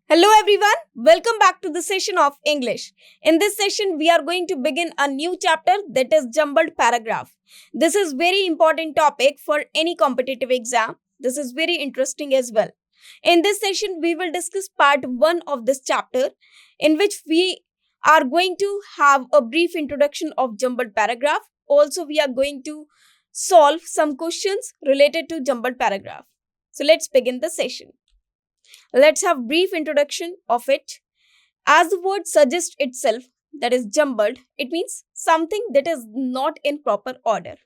Hello everyone, welcome back to the session of English. In this session, we are going to begin a new chapter that is jumbled paragraph. This is very important topic for any competitive exam. This is very interesting as well. In this session, we will discuss part 1 of this chapter in which we are going to have a brief introduction of jumbled paragraph. Also, we are going to solve some questions related to jumbled paragraph. So let's begin the session. Let's have brief introduction of it. As the word suggests itself, that is jumbled, it means something that is not in proper order.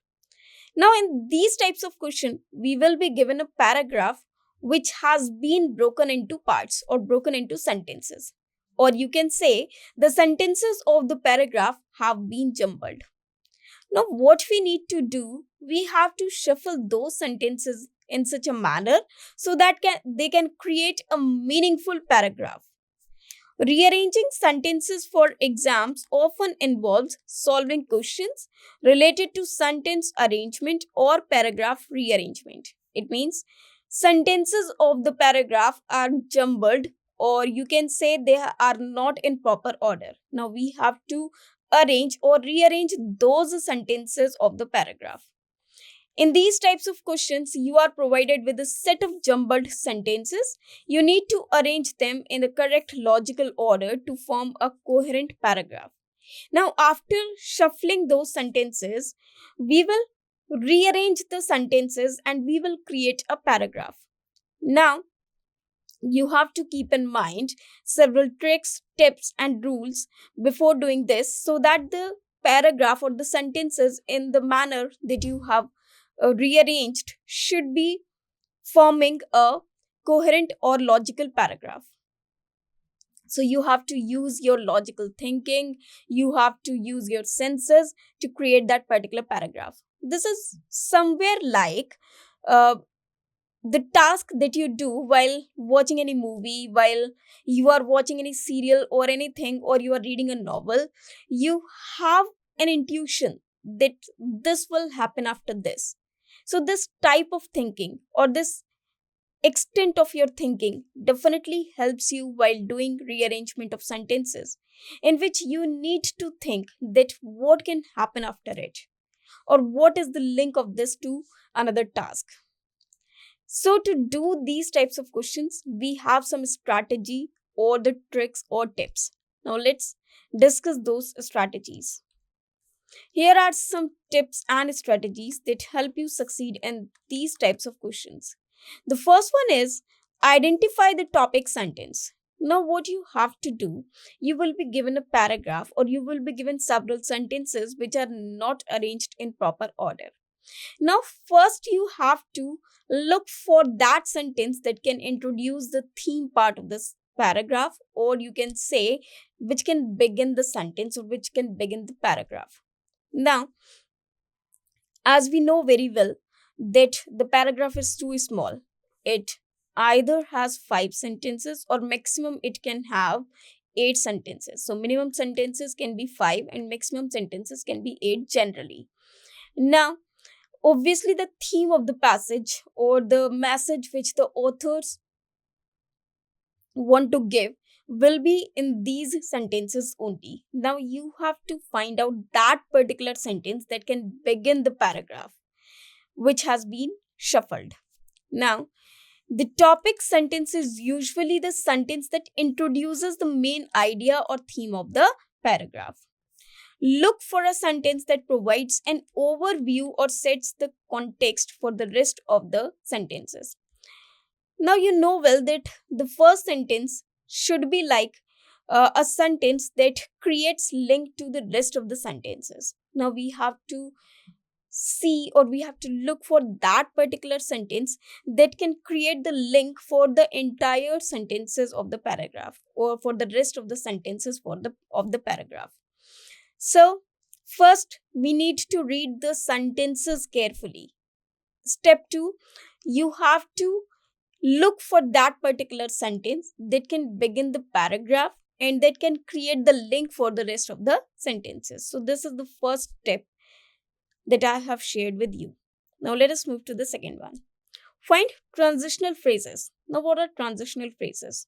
Now, in these types of question, we will be given a paragraph which has been broken into parts or broken into sentences. Or you can say the sentences of the paragraph have been jumbled. Now, what we need to do, we have to shuffle those sentences in such a manner so that they can create a meaningful paragraph. Rearranging sentences for exams often involves solving questions related to sentence arrangement or paragraph rearrangement. It means sentences of the paragraph are jumbled, or you can say they are not in proper order. Now we have to arrange or rearrange those sentences of the paragraph. In these types of questions, you are provided with a set of jumbled sentences. You need to arrange them in the correct logical order to form a coherent paragraph. Now, after shuffling those sentences, we will rearrange the sentences and we will create a paragraph. Now, you have to keep in mind several tricks, tips, and rules before doing this so that the paragraph or the sentences in the manner that you have rearranged should be forming a coherent or logical paragraph. So you have to use your logical thinking, you have to use your senses to create that particular paragraph. This is somewhere like the task that you do while watching any movie, while you are watching any serial or anything, or you are reading a novel. You have an intuition that this will happen after this. So this type of thinking or this extent of your thinking definitely helps you while doing rearrangement of sentences, in which you need to think that what can happen after it, or what is the link of this to another task. So to do these types of questions, we have some strategy or the tricks or tips. Now let's discuss those strategies. Here are some tips and strategies that help you succeed in these types of questions. The first one is identify the topic sentence. Now, what you have to do, you will be given a paragraph or you will be given several sentences which are not arranged in proper order. Now, first you have to look for that sentence that can introduce the theme part of this paragraph, or you can say which can begin the sentence or which can begin the paragraph. Now, as we know very well that the paragraph is too small, it either has 5 sentences or maximum it can have 8 sentences. So minimum sentences can be 5 and maximum sentences can be 8 generally. Now, obviously the theme of the passage or the message which the authors want to give will be in these sentences only. Now you have to find out that particular sentence that can begin the paragraph which has been shuffled. Now, the topic sentence is usually the sentence that introduces the main idea or theme of the paragraph. Look for a sentence that provides an overview or sets the context for the rest of the sentences. Now you know well that the first sentence should be like a sentence that creates link to the rest of the sentences. Now we have to see or we have to look for that particular sentence that can create the link for the entire sentences of the paragraph or for the rest of the sentences of the paragraph. So first we need to read the sentences carefully. Step 2, you have to look for that particular sentence that can begin the paragraph and that can create the link for the rest of the sentences. So this is the first step that I have shared with you. Now let us move to the second one. Find transitional phrases. Now what are transitional phrases?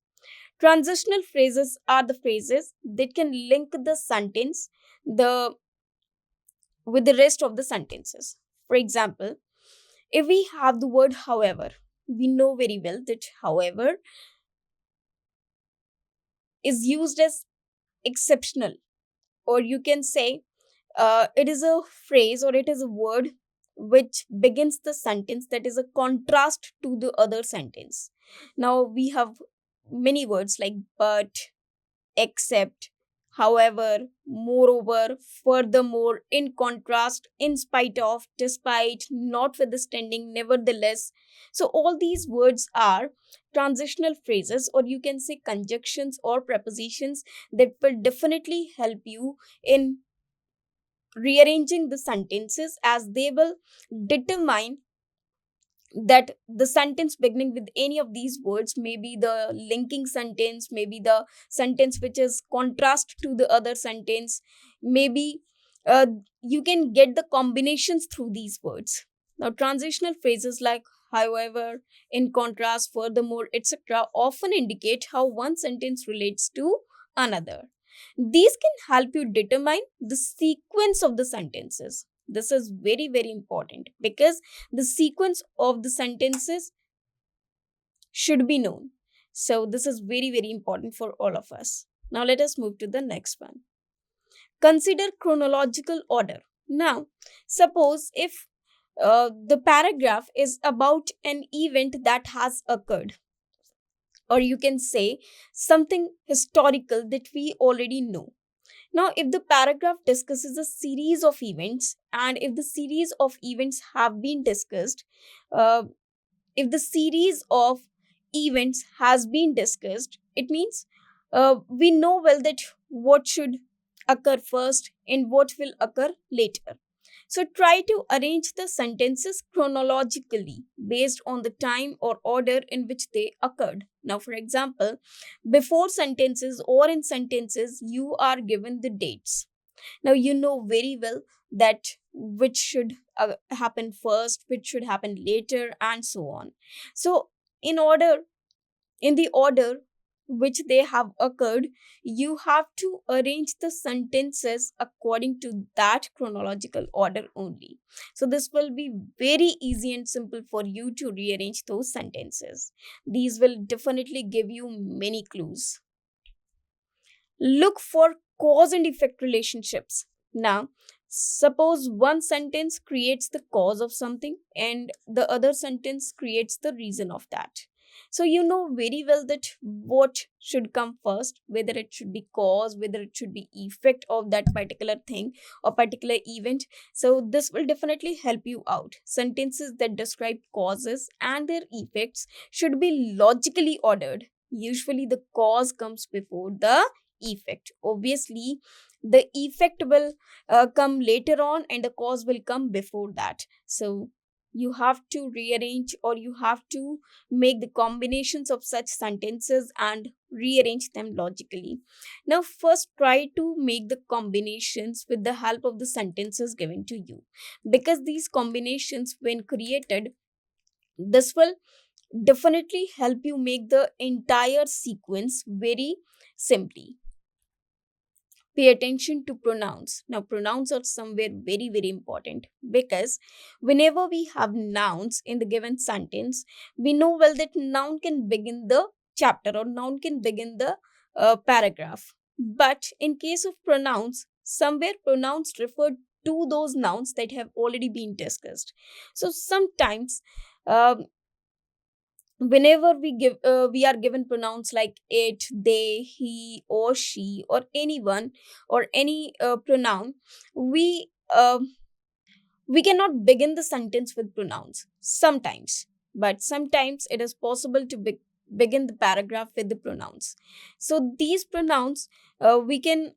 Transitional phrases are the phrases that can link the sentence the with the rest of the sentences. For example, if we have the word however, we know very well that however is used as exceptional, or you can say it is a phrase or it is a word which begins the sentence that is a contrast to the other sentence. Now we have many words like but, except, however, moreover, furthermore, in contrast, in spite of, despite, notwithstanding, nevertheless. So, all these words are transitional phrases, or you can say conjunctions or prepositions that will definitely help you in rearranging the sentences, as they will determine that the sentence beginning with any of these words, maybe the linking sentence, maybe the sentence which is contrast to the other sentence, maybe uh, you can get the combinations through these words. Now transitional phrases like however, in contrast, furthermore, etc. often indicate how one sentence relates to another. These can help you determine the sequence of the sentences. This is very, very important because the sequence of the sentences should be known. So, this is very, very important for all of us. Now, let us move to the next one. Consider chronological order. Now, suppose if the paragraph is about an event that has occurred, or you can say something historical that we already know. Now, if the paragraph discusses a series of events, and if the series of events have been discussed, uh, if the series of events has been discussed, it means we know well that what should occur first and what will occur later. So try to arrange the sentences chronologically based on the time or order in which they occurred. Now, for example, before sentences or in sentences, you are given the dates. Now, you know very well that which should happen first, which should happen later, and so on. So, in the order which they have occurred, you have to arrange the sentences according to that chronological order only. So, this will be very easy and simple for you to rearrange those sentences. These will definitely give you many clues. Look for cause and effect relationships. Now, suppose one sentence creates the cause of something and the other sentence creates the reason of that. So, you know very well that what should come first, whether it should be cause, whether it should be effect of that particular thing or particular event. So, this will definitely help you out. Sentences that describe causes and their effects should be logically ordered. Usually, the cause comes before the effect. Obviously, the effect will come later on and the cause will come before that. So, you have to rearrange, or you have to make the combinations of such sentences and rearrange them logically. Now, first try to make the combinations with the help of the sentences given to you, because these combinations, when created, this will definitely help you make the entire sequence very simply. Pay attention to pronouns. Now, pronouns are somewhere very, very important, because whenever we have nouns in the given sentence, we know well that noun can begin the chapter or noun can begin the paragraph. But in case of pronouns, somewhere pronouns refer to those nouns that have already been discussed. So sometimes um, whenever we are given pronouns like it, they, he or she or anyone or any pronoun, we we cannot begin the sentence with pronouns sometimes, but sometimes it is possible to begin the paragraph with the pronouns. So these pronouns, we can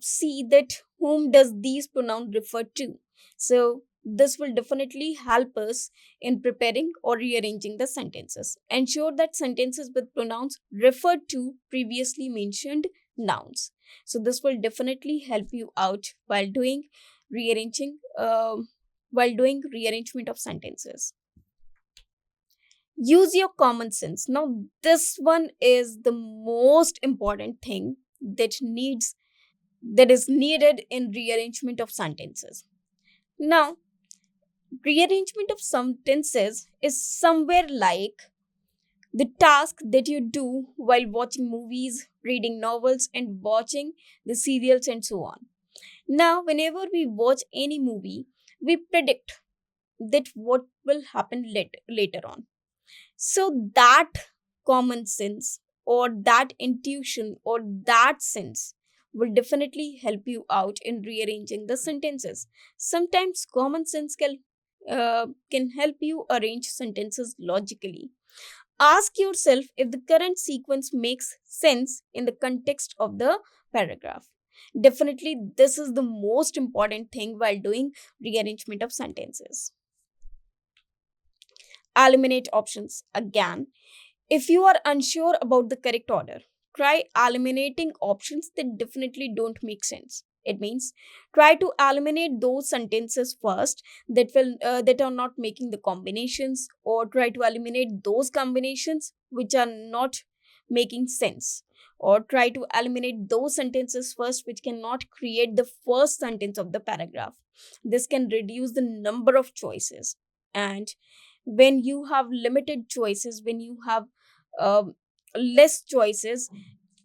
see that whom does these pronouns refer to. So this will definitely help us in preparing or rearranging the sentences. Ensure that sentences with pronouns refer to previously mentioned nouns. So this will definitely help you out while doing rearranging while doing rearrangement of sentences. Use your common sense. Now, this one is the most important thing that is needed in rearrangement of sentences. Now, rearrangement of sentences is somewhere like the task that you do while watching movies, reading novels, and watching the serials and so on. Now, whenever we watch any movie, we predict that what will happen later on. So, that common sense or that intuition or that sense will definitely help you out in rearranging the sentences. Sometimes common sense can help you arrange sentences logically. Ask yourself if the current sequence makes sense in the context of the paragraph. Definitely, this is the most important thing while doing rearrangement of sentences. Eliminate options. Again, if you are unsure about the correct order, try eliminating options that definitely don't make sense. It means try to eliminate those sentences first that are not making the combinations, or try to eliminate those combinations which are not making sense, or try to eliminate those sentences first which cannot create the first sentence of the paragraph. This can reduce the number of choices, and when you have limited choices, when you have um, less choices,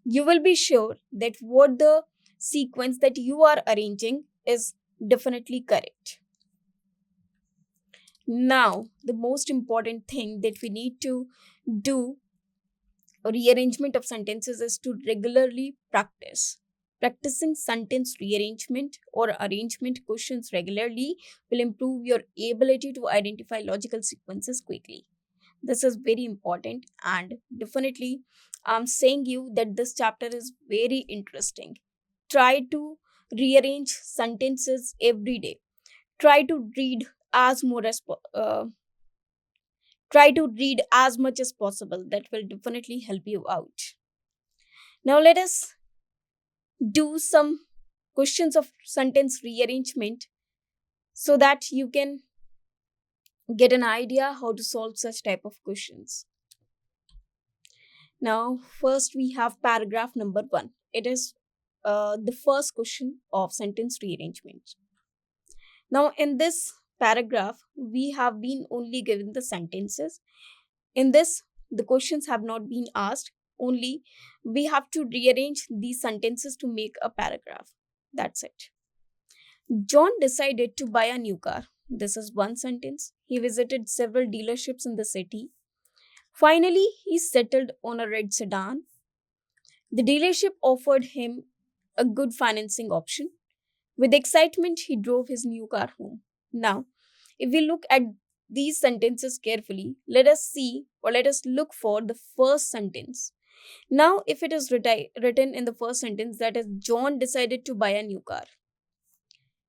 you will be sure that what the sequence that you are arranging is definitely correct. Now, the most important thing that we need to do rearrangement of sentences is to regularly practice. Practicing sentence rearrangement or arrangement questions regularly will improve your ability to identify logical sequences quickly. This is very important, and definitely I'm saying you that this chapter is very interesting. Try to rearrange sentences every day. Try to read as more as try to read as much as possible. That will definitely help you out. Now let us do some questions of sentence rearrangement so that you can get an idea how to solve such type of questions. Now, first we have paragraph number 1. It is the first question of sentence rearrangement. Now, in this paragraph, we have been only given the sentences. In this, the questions have not been asked. Only we have to rearrange these sentences to make a paragraph. That's it. John decided to buy a new car. This is one sentence. He visited several dealerships in the city. Finally, he settled on a red sedan. The dealership offered him a good financing option. With excitement, he drove his new car home. Now, if we look at these sentences carefully, let us see or let us look for the first sentence. Now, if it is written in the first sentence, that is, John decided to buy a new car.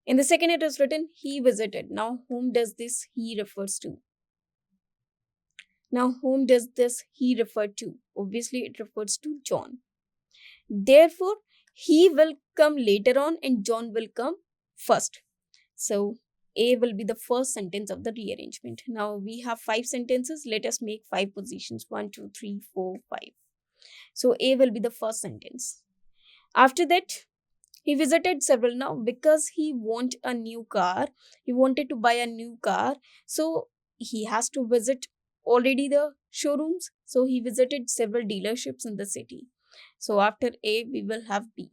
In the second, it is written, he visited. Now, whom does this he refers to? Now, whom does this he refer to? Obviously, it refers to John. Therefore, he will come later on and John will come first. So, A will be the first sentence of the rearrangement. Now, we have 5 sentences. Let us make 5 positions. 1, 2, 3, 4, 5. So, A will be the first sentence. After that, he visited several. Now, because he wanted a new car, he wanted to buy a new car. So, he has to visit already the showrooms. So, he visited several dealerships in the city. So, after A, we will have B.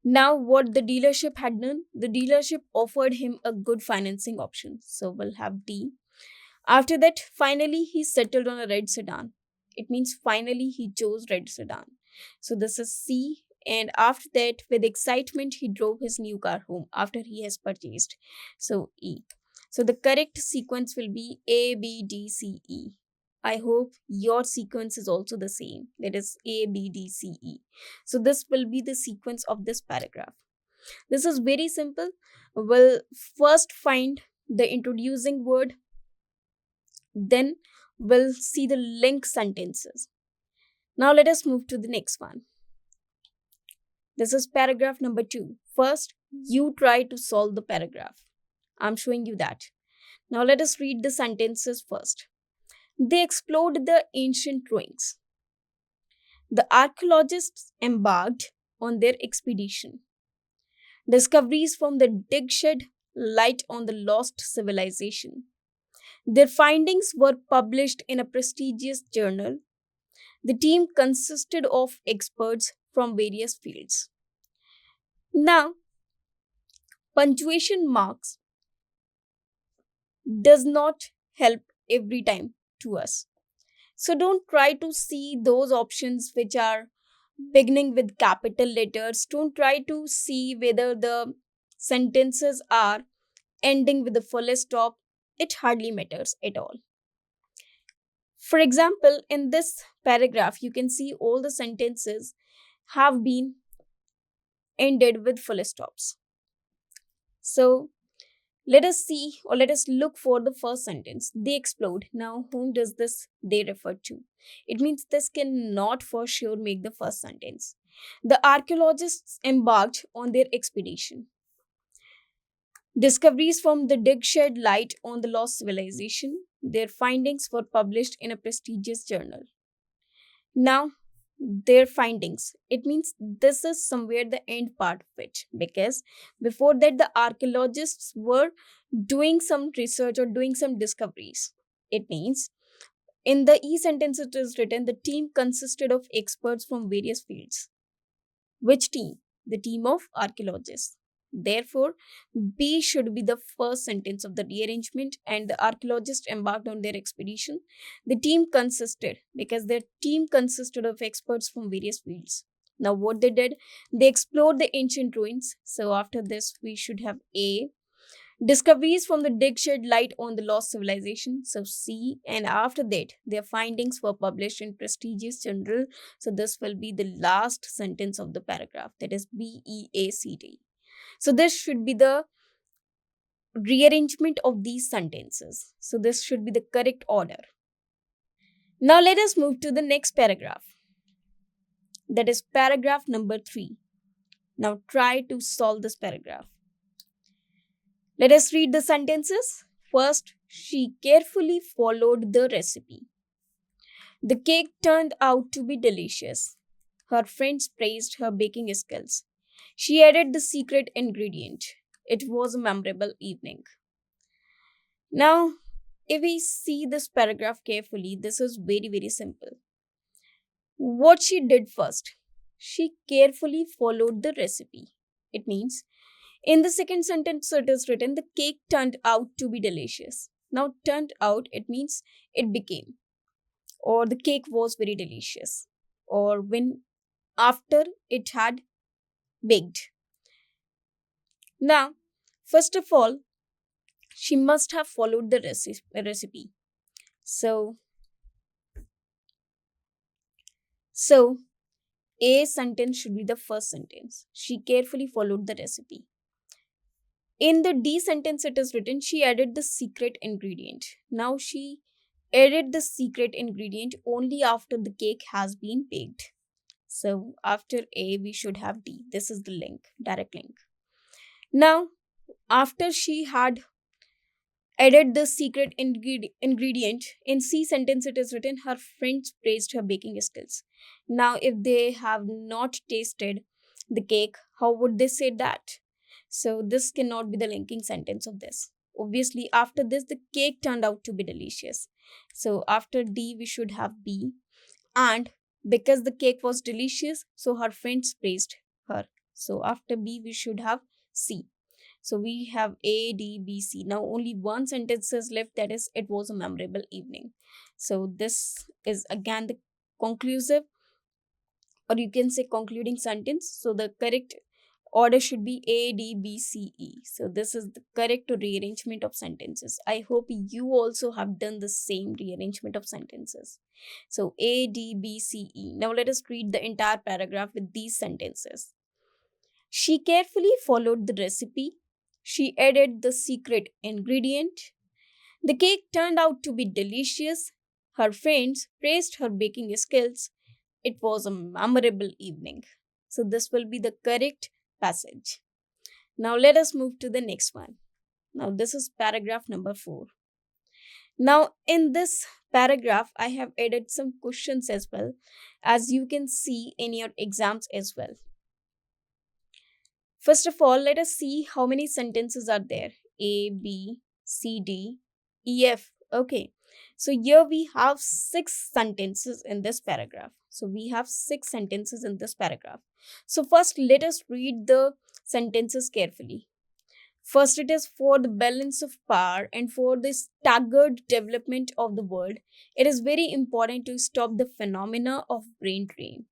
Now, what the dealership had done, the dealership offered him a good financing option. So, we'll have D. After that, finally, he settled on a red sedan. It means finally he chose red sedan. So, this is C. And after that, with excitement, he drove his new car home after he has purchased. So, E. So, the correct sequence will be A, B, D, C, E. I hope your sequence is also the same. That is A, B, D, C, E. So this will be the sequence of this paragraph. This is very simple. We'll first find the introducing word. Then we'll see the link sentences. Now let us move to the next one. This is paragraph number 2. First, you try to solve the paragraph. I'm showing you that. Now let us read the sentences first. They explored the ancient ruins. The archaeologists embarked on their expedition. Discoveries from the dig shed light on the lost civilization. Their findings were published in a prestigious journal. The team consisted of experts from various fields. Now, punctuation marks does not help every time to us. So don't try to see those options which are beginning with capital letters. Don't try to see whether the sentences are ending with the full stop. It hardly matters at all. For example, in this paragraph, you can see all the sentences have been ended with full stops. So let us see or let us look for the first sentence. They explode. Now, whom does this they refer to? It means this cannot for sure make the first sentence. The archaeologists embarked on their expedition. Discoveries from the dig shed light on the lost civilization. Their findings were published in a prestigious journal. Now, their findings. It means this is somewhere the end part of it, because before that, the archaeologists were doing some research or doing some discoveries. It means in the E sentence, it is written the team consisted of experts from various fields. Which team? The team of archaeologists. Therefore, B should be the first sentence of the rearrangement, and the archaeologists embarked on their expedition. The team consisted, because their team consisted of experts from various fields. Now, what they did, they explored the ancient ruins. So, after this, we should have A. Discoveries from the dig shed light on the lost civilization. So, C. And after that, their findings were published in prestigious journal. So, this will be the last sentence of the paragraph, that is BEACT. So this should be the rearrangement of these sentences. So this should be the correct order. Now let us move to the next paragraph. That is paragraph number 3. Now try to solve this paragraph. Let us read the sentences. First, she carefully followed the recipe. The cake turned out to be delicious. Her friends praised her baking skills. She added the secret ingredient. It was a memorable evening. Now, if we see this paragraph carefully, this is very, very simple. What she did first, she carefully followed the recipe. It means, in the second sentence, it is written, the cake turned out to be delicious. Now, turned out, it means it became, or the cake was very delicious, or when after it had baked. Now, first of all, she must have followed the recipe. So A sentence should be the first sentence. She carefully followed the recipe. In the D sentence, it is written, she added the secret ingredient. Now, she added the secret ingredient only after the cake has been baked. So, after A, we should have D. This is the link, direct link. Now, after she had added the secret ingredient, in C sentence it is written, her friends praised her baking skills. Now, if they have not tasted the cake, how would they say that? So, this cannot be the linking sentence of this. Obviously, after this, the cake turned out to be delicious. So, after D, we should have B. And because the cake was delicious, so her friends praised her. So, after B, we should have C. So we have A, D, B, C. Now only one sentence is left, that is, it was a memorable evening. So this is again the conclusive, or you can say concluding sentence. So the correct order should be A, D, B, C, E. So this is the correct rearrangement of sentences. I hope you also have done the same rearrangement of sentences. So A, D, B, C, E. Now let us read the entire paragraph with these sentences. She carefully followed the recipe. She added the secret ingredient. The cake turned out to be delicious. Her friends praised her baking skills. It was a memorable evening. So this will be the correct passage. Now let us move to the next one. Now this is paragraph number 4. Now, in this paragraph, I have added some questions as well, as you can see in your exams as well. First of all, let us see how many sentences are there. A, B, C, D, E, F. Okay. So here we have 6 sentences in this paragraph. So we have 6 sentences in this paragraph. So first, let us read the sentences carefully. First, it is for the balance of power and for the staggered development of the world. It is very important to stop the phenomena of brain drain.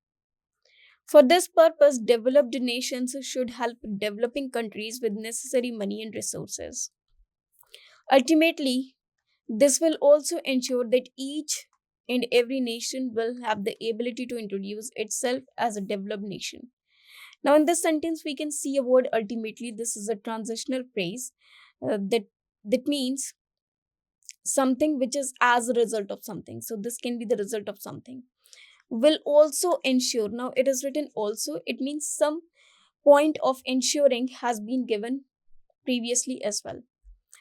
For this purpose, developed nations should help developing countries with necessary money and resources. Ultimately, this will also ensure that each and every nation will have the ability to introduce itself as a developed nation. Now, in this sentence, we can see a word ultimately. This is a transitional phrase that means something which is as a result of something. So, this can be the result of something. Will also ensure. Now, it is written also. It means some point of ensuring has been given previously as well.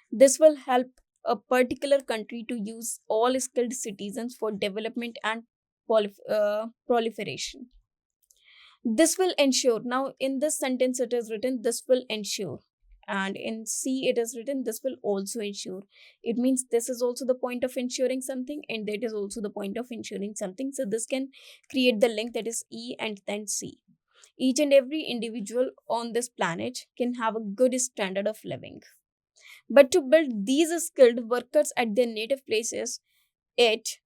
This will help a particular country to use all skilled citizens for development and proliferation. This will ensure. Now, in this sentence, it is written, this will ensure. And in C, it is written, this will also ensure. It means this is also the point of ensuring something, and that is also the point of ensuring something. So, this can create the link that is E and then C. Each and every individual on this planet can have a good standard of living. But to build these skilled workers at their native places, it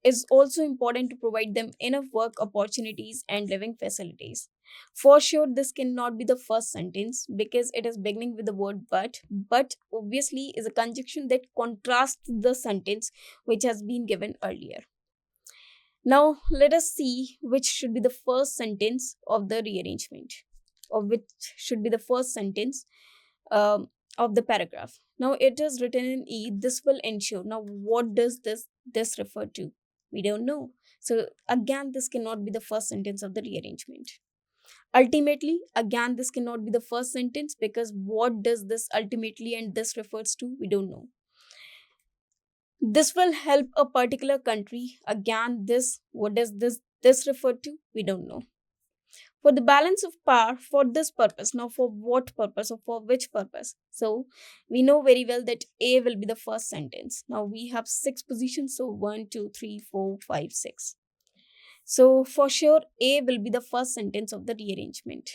is also important to provide them enough work opportunities and living facilities. For sure, this cannot be the first sentence because it is beginning with the word but. But obviously is a conjunction that contrasts the sentence which has been given earlier. Now, let us see which should be the first sentence of the rearrangement, or which should be the first sentence of the paragraph. Now, it is written in E, this will ensure. Now, what does this refer to? We don't know. So, again, this cannot be the first sentence of the rearrangement. Ultimately, again, this cannot be the first sentence because what does this ultimately and this refers to? We don't know. This will help a particular country. Again, what does this refer to? We don't know. For the balance of power, for this purpose. Now, for what purpose or for which purpose? So, we know very well that A will be the first sentence. Now, we have 6 positions. So, 1, 2, 3, 4, 5, 6. So, for sure, A will be the first sentence of the rearrangement.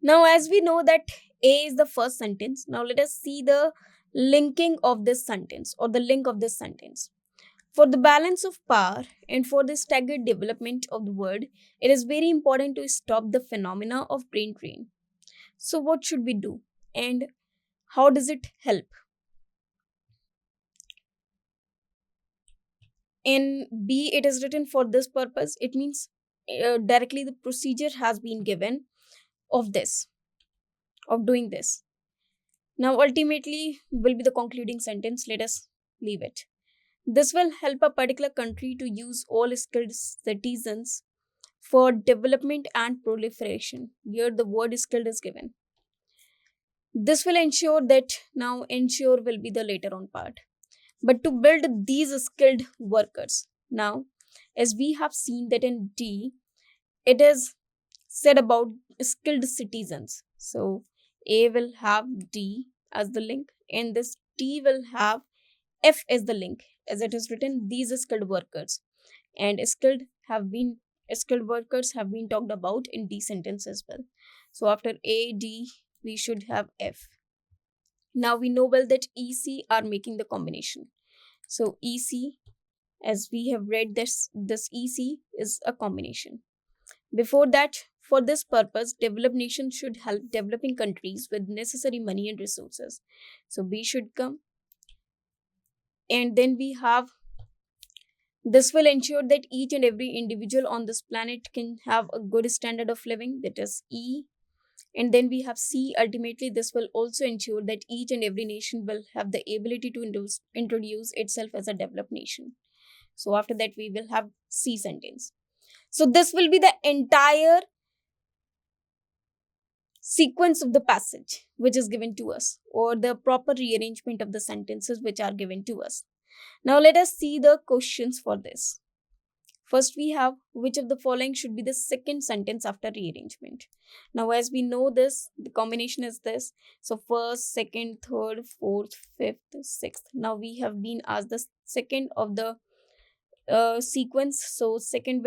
Now, as we know that A is the first sentence, now let us see the linking of this sentence or the link of this sentence. For the balance of power and for the staggered development of the world, it is very important to stop the phenomena of brain drain. So, what should we do and how does it help? In B, it is written for this purpose. It means directly the procedure has been given of this, of doing this. Now, ultimately, will be the concluding sentence. Let us leave it. This will help a particular country to use all skilled citizens for development and proliferation. Here, the word skilled is given. This will ensure that. Now, ensure will be the later on part. But to build these skilled workers. Now, as we have seen that in D, it is said about skilled citizens. So, A will have D as the link, and this T will have F as the link, as it is written, these skilled workers. And skilled workers have been talked about in D sentence as well. So after A, D, we should have F. Now we know well that EC are making the combination. So EC, as we have read this EC is a combination. Before that, for this purpose, developed nations should help developing countries with necessary money and resources. So B should come. And then we have, this will ensure that each and every individual on this planet can have a good standard of living, that is E. And then we have C. Ultimately, this will also ensure that each and every nation will have the ability to introduce itself as a developed nation. So after that, we will have C sentence. So this will be the entire sequence of the passage which is given to us, or the proper rearrangement of the sentences which are given to us. Now let us see the questions for this. First, we have which of the following should be the second sentence after rearrangement. Now, as we know this, the combination is this. So, first, second, third, fourth, fifth, sixth. Now, we have been asked the second of the sequence. So, second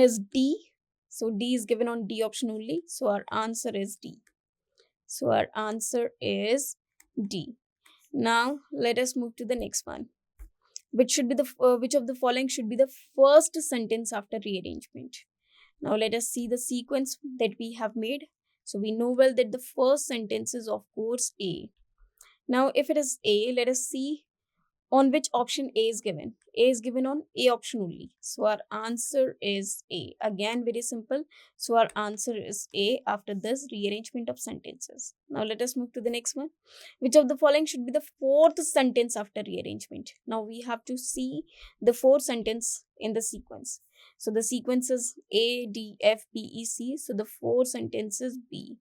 is D. So, D is given on D option only. So, our answer is D. Now, let us move to the next one. Which of the following should be the first sentence after rearrangement? Now let us see the sequence that we have made. So we know well that the first sentence is of course A. Now if it is A, let us see on which option A is given. A is given on A option only. So our answer is A. Again, very simple. So our answer is A after this rearrangement of sentences. Now let us move to the next one. Which of the following should be the fourth sentence after rearrangement? Now we have to see the fourth sentence in the sequence. So the sequence is A, D, F, B, E, C. So the fourth sentence is B.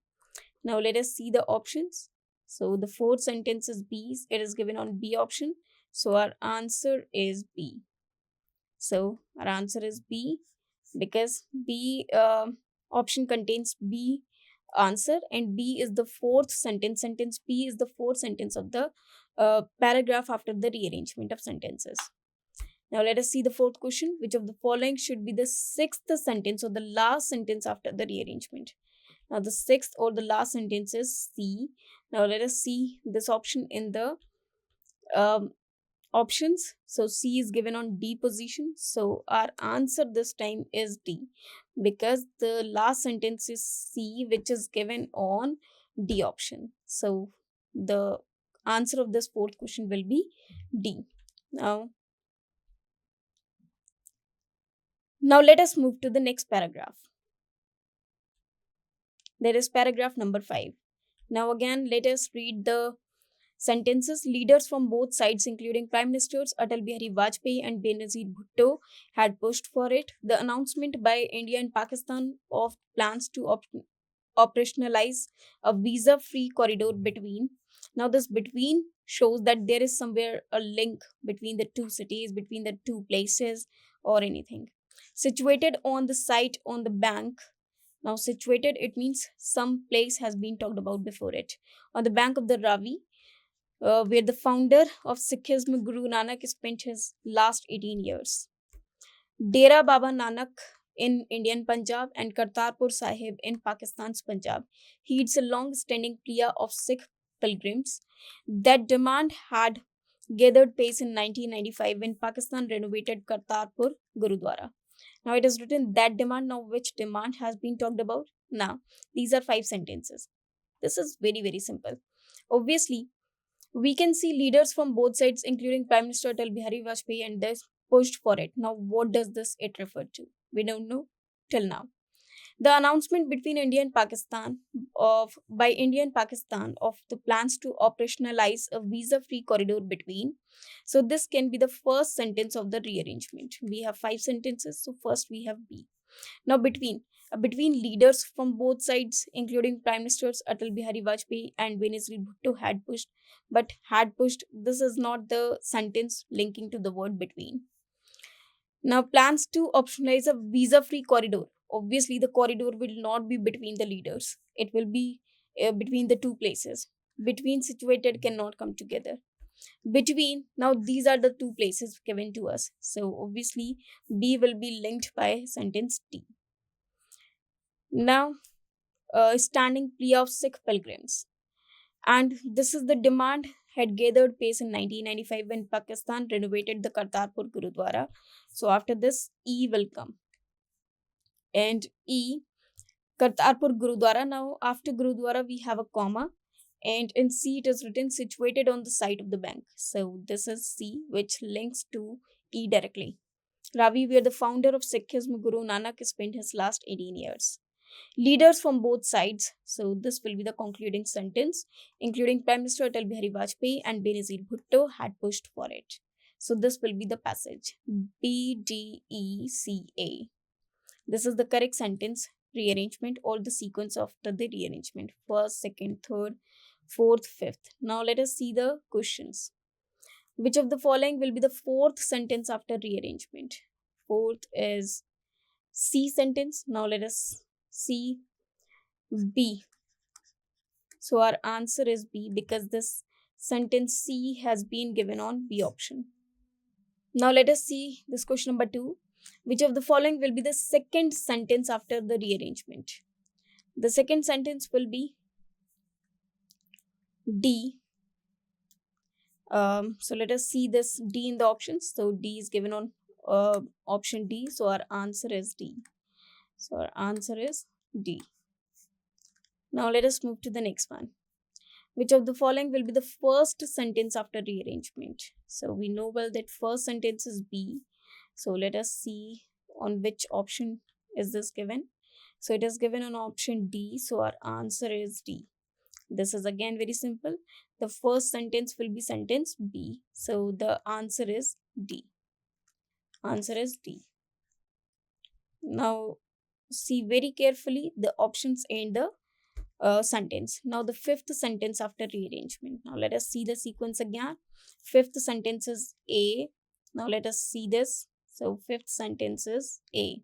Now let us see the options. So the fourth sentence is B. It is given on B option. So our answer is B. So our answer is B because B option contains B answer, and B is the fourth sentence. Sentence B is the fourth sentence of the paragraph after the rearrangement of sentences. Now let us see the fourth question. Which of the following should be the sixth sentence or the last sentence after the rearrangement? Now the sixth or the last sentence is C. Now let us see this option in the options. So C is given on D position. So our answer this time is D because the last sentence is C, which is given on D option. So the answer of this fourth question will be D. Now let us move to the next paragraph. There is paragraph number 5. Now again, let us read the sentences. Leaders from both sides, including Prime Ministers Atal Bihari Vajpayee and Benazir Bhutto, had pushed for it. The announcement by India and Pakistan of plans to operationalize a visa-free corridor between. Now this between shows that there is somewhere a link between the two cities, between the two places or anything. Situated on the site on the bank. Now situated, it means some place has been talked about before it. On the bank of the Ravi, where the founder of Sikhism, Guru Nanak, spent his last 18 years. Dera Baba Nanak in Indian Punjab and Kartarpur Sahib in Pakistan's Punjab heeds a long-standing plea of Sikh pilgrims. That demand had gathered pace in 1995 when Pakistan renovated Kartarpur Gurudwara. Now it is written that demand. Now which demand has been talked about? Now these are 5 sentences. This is very, very simple. Obviously, we can see leaders from both sides, including Prime Minister Atal Bihari Vajpayee, and this pushed for it. Now, what does it refer to? We don't know till now. The announcement between India and Pakistan of the plans to operationalize a visa-free corridor between. So this can be the first sentence of the rearrangement. We have 5 sentences. So first we have B. Now between leaders from both sides, including Prime Ministers Atal Bihari Vajpayee and Benazir Bhutto, had pushed. This is not the sentence linking to the word between. Now, plans to optionalize a visa-free corridor. Obviously, the corridor will not be between the leaders. It will be between the two places. Between situated cannot come together. Between, now these are the two places given to us. So, obviously, B will be linked by sentence D. Now, standing plea of Sikh pilgrims. And this is the demand had gathered pace in 1995 when Pakistan renovated the Kartarpur Gurudwara. So after this, E will come. And E, Kartarpur Gurudwara. Now after Gurudwara, we have a comma. And in C, it is written situated on the site of the bank. So this is C, which links to E directly. Ravi, where the founder of Sikhism, Guru Nanak, spent his last 18 years. Leaders from both sides. So this will be the concluding sentence, including Prime Minister Atal Bihari Vajpayee and Benazir Bhutto, had pushed for it. So this will be the passage. B, D, E, C, A. This is the correct sentence rearrangement or the sequence after the rearrangement. First, second, third, fourth, fifth. Now let us see the questions. Which of the following will be the fourth sentence after rearrangement? Fourth is C sentence. Now let us see B. So our answer is B because this sentence C has been given on B option. Now let us see this question number 2. Which of the following will be the second sentence after the rearrangement? The second sentence will be D. So let us see this D in the options. So D is given on option D. So our answer is D. So our answer is D. Now let us move to the next one. Which of the following will be the first sentence after rearrangement? So we know well that first sentence is B. So let us see on which option is this given. So it is given on option D. So our answer is D. This is again very simple. The first sentence will be sentence B. So the answer is D. Answer is D. Now see very carefully the options and the sentence. Now the fifth sentence after rearrangement. Now let us see the sequence again. Fifth sentence is A. Now let us see this. So fifth sentence is A.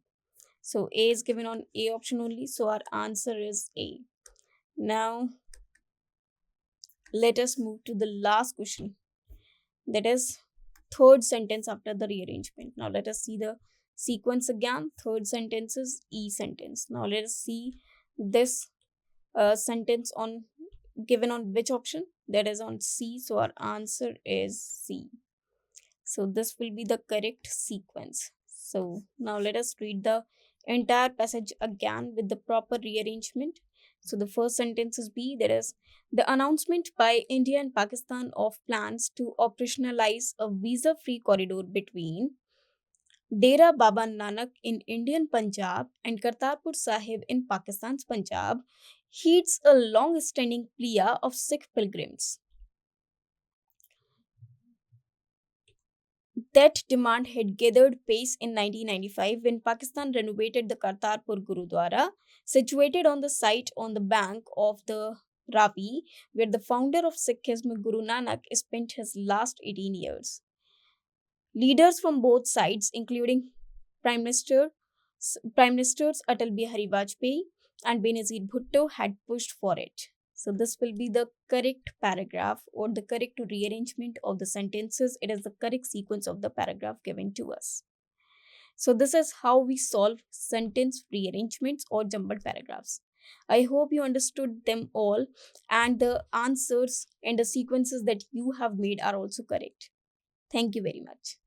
So A is given on A option only. So our answer is A. Now let us move to the last question. That is third sentence after the rearrangement. Now let us see the sequence again. Third sentence is E sentence. Now let us see this sentence on given on which option? That is on C. So our answer is C. So this will be the correct sequence. So now let us read the entire passage again with the proper rearrangement. So the first sentence is B. That is the announcement by India and Pakistan of plans to operationalize a visa-free corridor between Dera Baba Nanak in Indian Punjab and Kartarpur Sahib in Pakistan's Punjab heeds a long-standing plea of Sikh pilgrims. That demand had gathered pace in 1995 when Pakistan renovated the Kartarpur Gurudwara, situated on the site on the bank of the Ravi, where the founder of Sikhism, Guru Nanak, spent his last 18 years. Leaders from both sides, including Prime Ministers Atal Bihari Vajpayee and Benazir Bhutto, had pushed for it. So this will be the correct paragraph or the correct rearrangement of the sentences. It is the correct sequence of the paragraph given to us. So this is how we solve sentence rearrangements or jumbled paragraphs. I hope you understood them all and the answers and the sequences that you have made are also correct. Thank you very much.